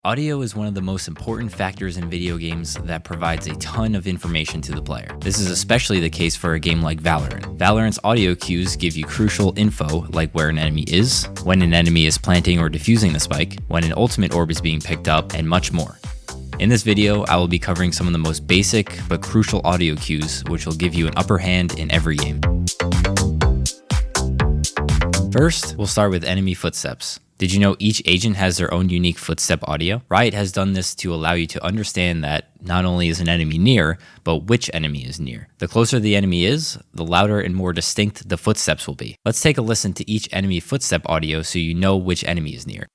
Audio is one of the most important factors in video games that provides a ton of information to the player. This is especially the case for a game like Valorant. Valorant's audio cues give you crucial info like where an enemy is, when an enemy is planting or defusing the spike, when an ultimate orb is being picked up, and much more. In this video, I will be covering some of the most basic but crucial audio cues which will give you an upper hand in every game. First, we'll start with enemy footsteps. Did you know each agent has their own unique footstep audio? Riot has done this to allow you to understand that not only is an enemy near, but which enemy is near. The closer the enemy is, the louder and more distinct the footsteps will be. Let's take a listen to each enemy footstep audio so you know which enemy is near.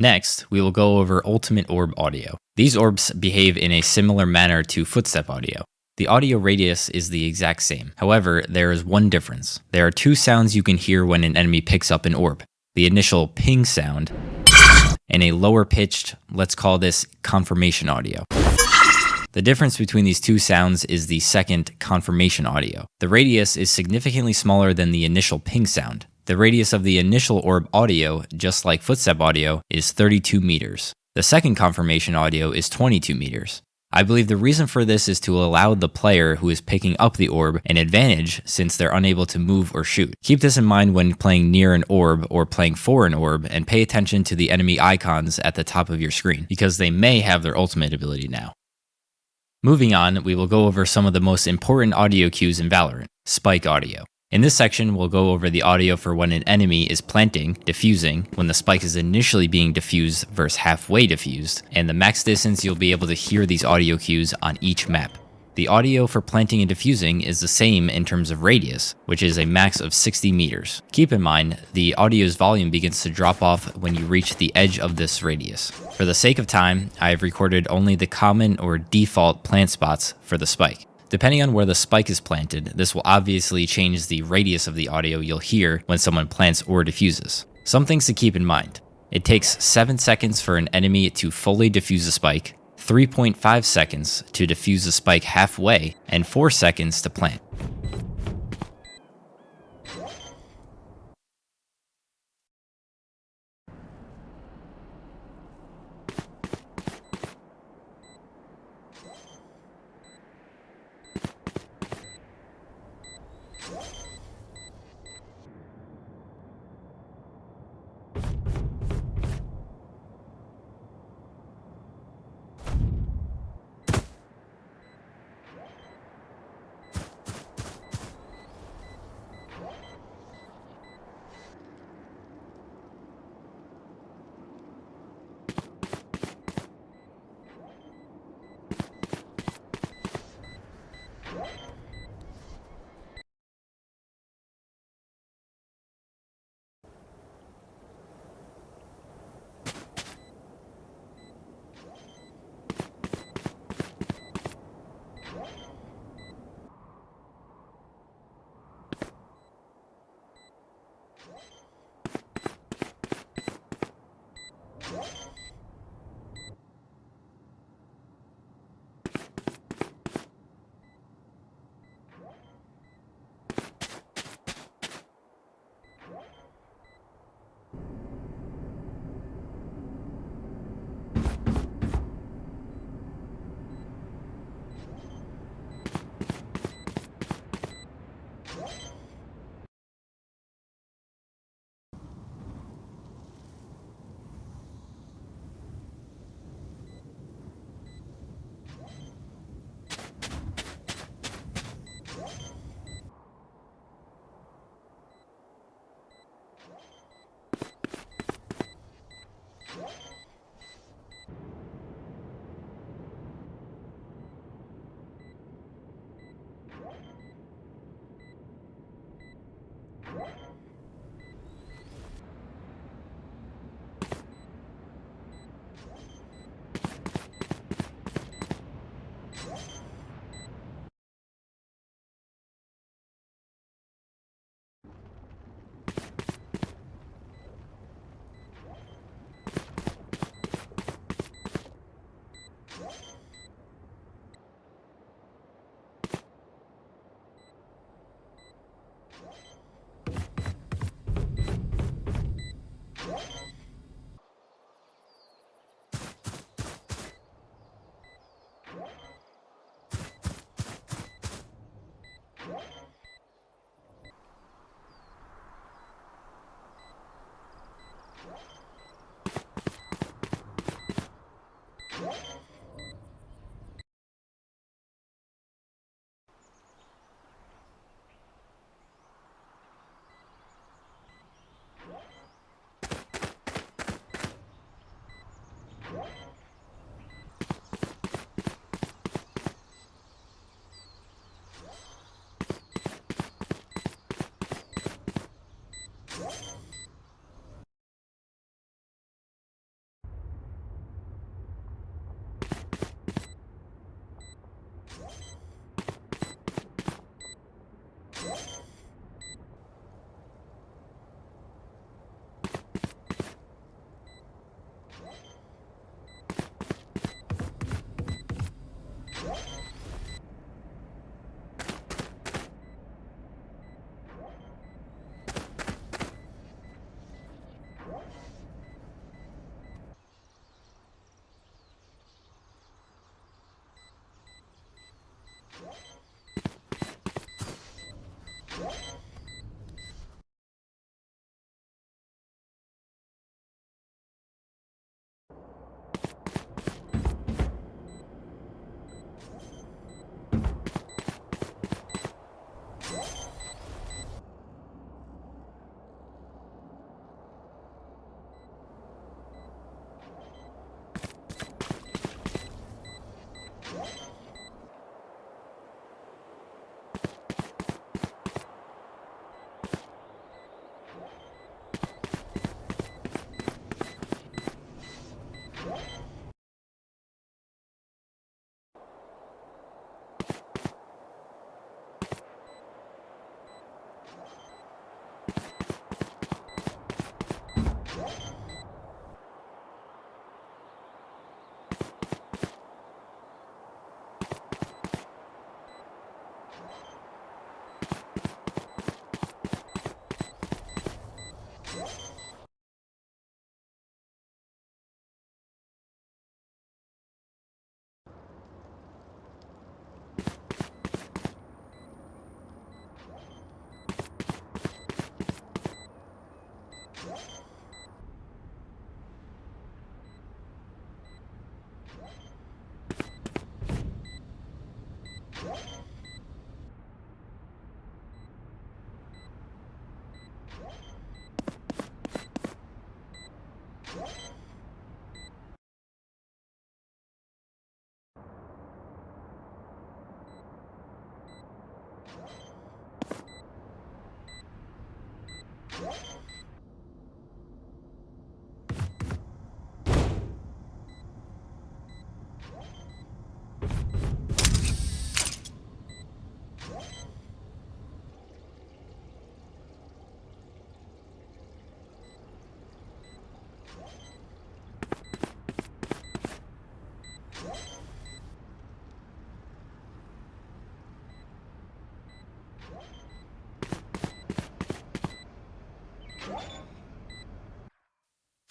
Next, we will go over ultimate orb audio. These orbs behave in a similar manner to footstep audio. The audio radius is the exact same. However, there is one difference. There are two sounds you can hear when an enemy picks up an orb. The initial ping sound and a lower pitched, let's call this confirmation audio. The difference between these two sounds is the second confirmation audio. The radius is significantly smaller than the initial ping sound. The radius of the initial orb audio, just like footstep audio, is 32 meters. The second confirmation audio is 22 meters. I believe the reason for this is to allow the player who is picking up the orb an advantage since they're unable to move or shoot. Keep this in mind when playing near an orb or playing for an orb, and pay attention to the enemy icons at the top of your screen, because they may have their ultimate ability now. Moving on, we will go over some of the most important audio cues in Valorant, spike audio. In this section, we'll go over the audio for when an enemy is planting, defusing, when the spike is initially being defused versus halfway defused, and the max distance you'll be able to hear these audio cues on each map. The audio for planting and diffusing is the same in terms of radius, which is a max of 60 meters. Keep in mind, the audio's volume begins to drop off when you reach the edge of this radius. For the sake of time, I have recorded only the common or default plant spots for the spike. Depending on where the spike is planted, this will obviously change the radius of the audio you'll hear when someone plants or diffuses. Some things to keep in mind. It takes 7 seconds for an enemy to fully defuse a spike, 3.5 seconds to defuse a spike halfway, and 4 seconds to plant.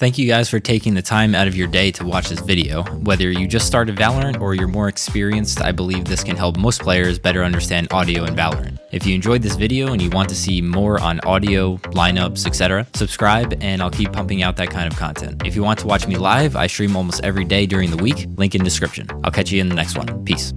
Thank you guys for taking the time out of your day to watch this video. Whether you just started Valorant or you're more experienced, I believe this can help most players better understand audio in Valorant. If you enjoyed this video and you want to see more on audio, lineups, etc., subscribe and I'll keep pumping out that kind of content. If you want to watch me live, I stream almost every day during the week, link in description. I'll catch you in the next one. Peace.